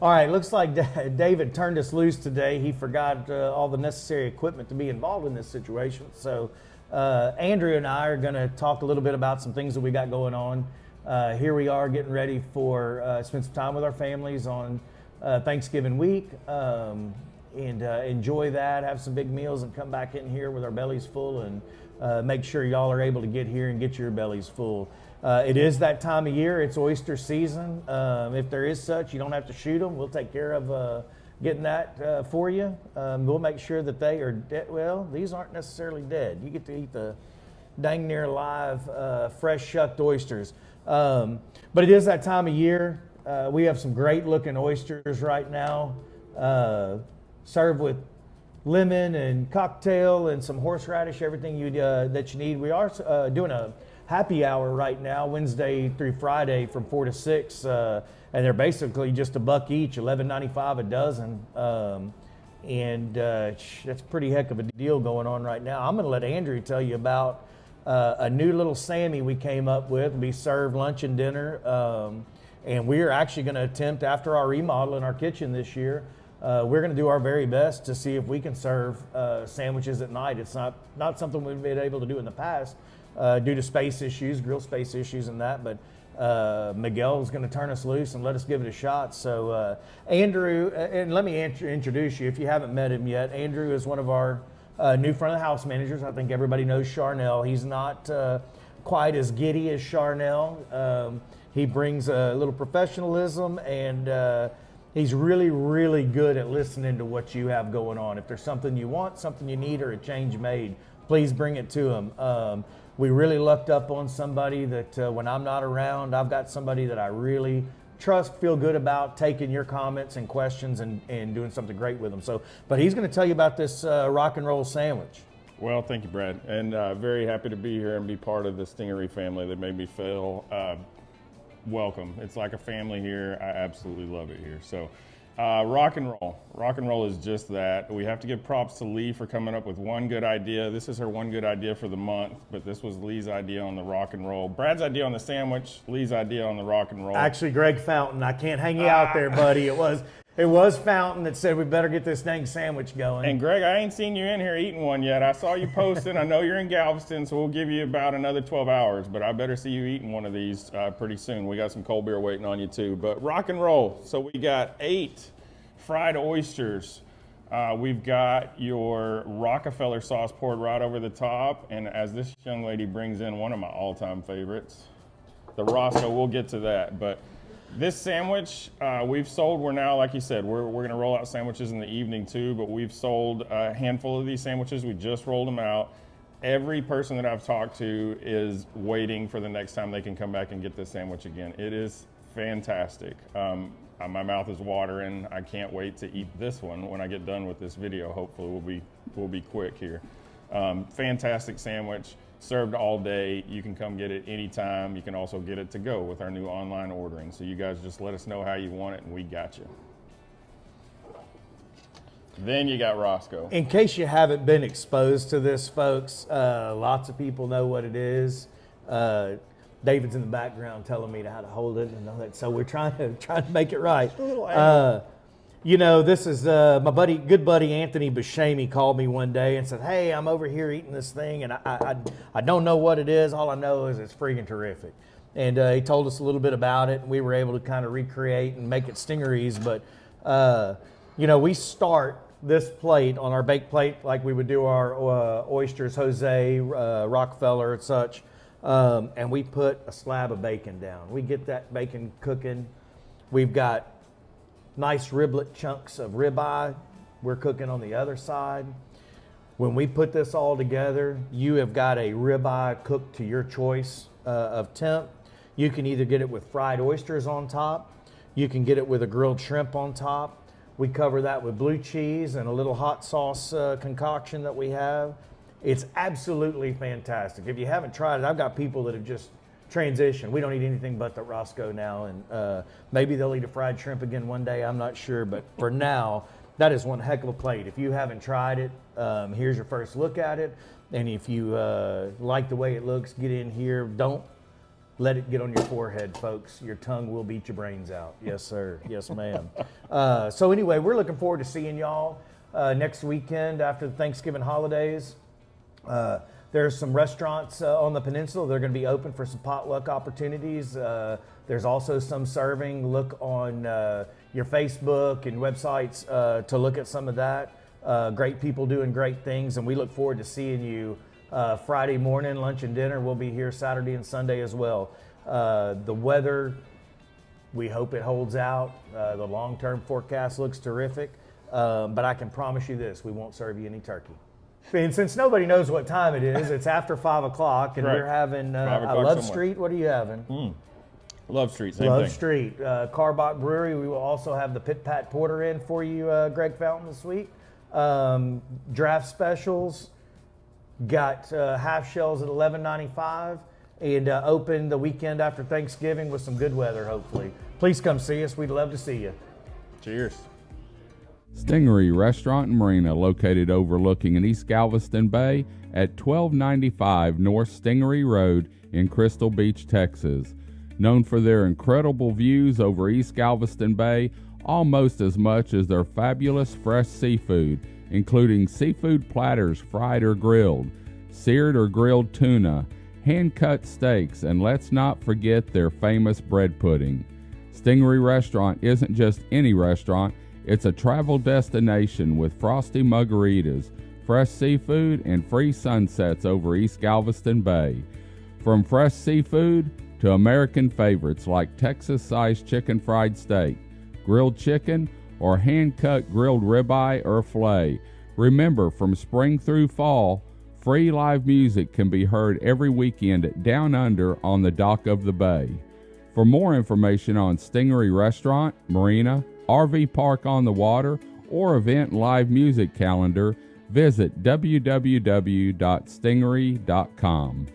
All right, looks like David turned us loose today. He forgot all the necessary equipment to be involved in this situation. So Andrew and I are going to talk a little bit about some things that we got going on. Here we are getting ready for spend some time with our families on Thanksgiving week and enjoy that, have some big meals, and come back in here with our bellies full and make sure y'all are able to get here and get your bellies full. It is that time of year. It's oyster season. If there is such, you don't have to shoot them. We'll take care of getting that for you. We'll make sure that they are dead. Well, these aren't necessarily dead. You get to eat the dang near live fresh-shucked oysters. But it is that time of year. We have some great looking oysters right now, served with lemon and cocktail and some horseradish, everything that you need. We are doing a happy hour right now, Wednesday through Friday from 4 to 6, and they're basically just $1 each, $11.95 a dozen, and that's a pretty heck of a deal going on right now. I'm going to let Andrew tell you about a new little Sammy we came up with. We serve lunch and dinner, and we are actually going to attempt, after our remodel in our kitchen this year, we're going to do our very best to see if we can serve sandwiches at night. It's not something we've been able to do in the past, due to space issues, grill space issues and that, but Miguel is going to turn us loose and let us give it a shot. So Andrew, and let me introduce you if you haven't met him yet. Andrew is one of our new front of the house managers. I think everybody knows Charnel. He's not quite as giddy as Charnel. He brings a little professionalism, and he's really, really good at listening to what you have going on. If there's something you want, something you need, or a change made, please bring it to him. We really lucked up on somebody that when I'm not around, I've got somebody that I really trust, feel good about taking your comments and questions and doing something great with them. So, but he's going to tell you about this rock and roll sandwich. Well, thank you, Brad, and very happy to be here and be part of the Stingaree family. That made me feel welcome. It's like a family here. I absolutely love it here. So. Rock and roll is just that. We have to give props to Lee for coming up with one good idea. This is her one good idea for the month, but this was Lee's idea on the rock and roll. Brad's idea on the sandwich, Lee's idea on the rock and roll. Actually, Greg Fountain, I can't hang you out there, buddy. It was Fountain that said we better get this dang sandwich going. And Greg, I ain't seen you in here eating one yet. I saw you posting. I know you're in Galveston, so we'll give you about another 12 hours, but I better see you eating one of these pretty soon. We got some cold beer waiting on you too. But rock and roll. So we got 8 fried oysters. We've got your Rockefeller sauce poured right over the top. And as this young lady brings in one of my all-time favorites, the Roscoe, we'll get to that. But this sandwich, we've sold, we're now, like you said, we're going to roll out sandwiches in the evening too, but we've sold a handful of these sandwiches. We just rolled them out. Every person that I've talked to is waiting for the next time they can come back and get this sandwich again. It is fantastic. My mouth is watering. I can't wait to eat this one when I get done with this video. Hopefully we'll be quick here. Fantastic sandwich. Served all day. You can come get it anytime. You can also get it to go with our new online ordering. So you guys just let us know how you want it and we got you. Then you got Roscoe. In case you haven't been exposed to this, folks, lots of people know what it is. David's in the background telling me how to hold it and all that. So we're trying to make it right. You know, this is my good buddy Anthony Buscemi called me one day and said, "Hey, I'm over here eating this thing, and I don't know what it is. All I know is it's freaking terrific." And he told us a little bit about it, and we were able to kind of recreate and make it Stingarees. But you know, we start this plate on our baked plate like we would do our oysters, Jose, Rockefeller, and such. And we put a slab of bacon down. We get that bacon cooking. We've got nice riblet chunks of ribeye we're cooking on the other side. When we put this all together, you have got a ribeye cooked to your choice of temp. You can either get it with fried oysters on top. You can get it with a grilled shrimp on top. We cover that with blue cheese and a little hot sauce concoction that we have. It's absolutely fantastic. If you haven't tried it, I've got people that have just transitioned. We don't eat anything but the Roscoe now, and maybe they'll eat a fried shrimp again one day. I'm not sure, but for now, that is one heck of a plate. If you haven't tried it, here's your first look at it. And if you like the way it looks, get in here. Don't let it get on your forehead, folks. Your tongue will beat your brains out. Yes, sir. Yes, ma'am. So anyway, we're looking forward to seeing y'all next weekend after the Thanksgiving holidays. There's some restaurants on the peninsula. They're going to be open for some potluck opportunities. There's also some serving. Look on your Facebook and websites to look at some of that. Great people doing great things, and we look forward to seeing you Friday morning, lunch and dinner. We'll be here Saturday and Sunday as well. The weather, we hope it holds out. The long-term forecast looks terrific, but I can promise you this, we won't serve you any turkey. And since nobody knows what time it is, it's after 5 o'clock, and Right. we're having Love Love somewhere. Street. What are you having? Love Street, same Love thing. Street. Carbach Brewery. We will also have the Pit Pat Porter in for you, Greg Fountain, this week. Draft specials. Got half shells at $11.95, and open the weekend after Thanksgiving with some good weather, hopefully. Please come see us. We'd love to see you. Cheers. Stingaree Restaurant and Marina, located overlooking in East Galveston Bay at 1295 North Stingaree Road in Crystal Beach, Texas. Known for their incredible views over East Galveston Bay, almost as much as their fabulous fresh seafood, including seafood platters fried or grilled, seared or grilled tuna, hand-cut steaks, and let's not forget their famous bread pudding. Stingaree Restaurant isn't just any restaurant, it's a travel destination with frosty margaritas, fresh seafood, and free sunsets over East Galveston Bay. From fresh seafood to American favorites like Texas-sized chicken fried steak, grilled chicken, or hand-cut grilled ribeye or filet. Remember, from spring through fall, free live music can be heard every weekend at Down Under on the dock of the bay. For more information on Stingaree Restaurant, Marina, RV Park on the Water, or event live music calendar, visit www.stingaree.com.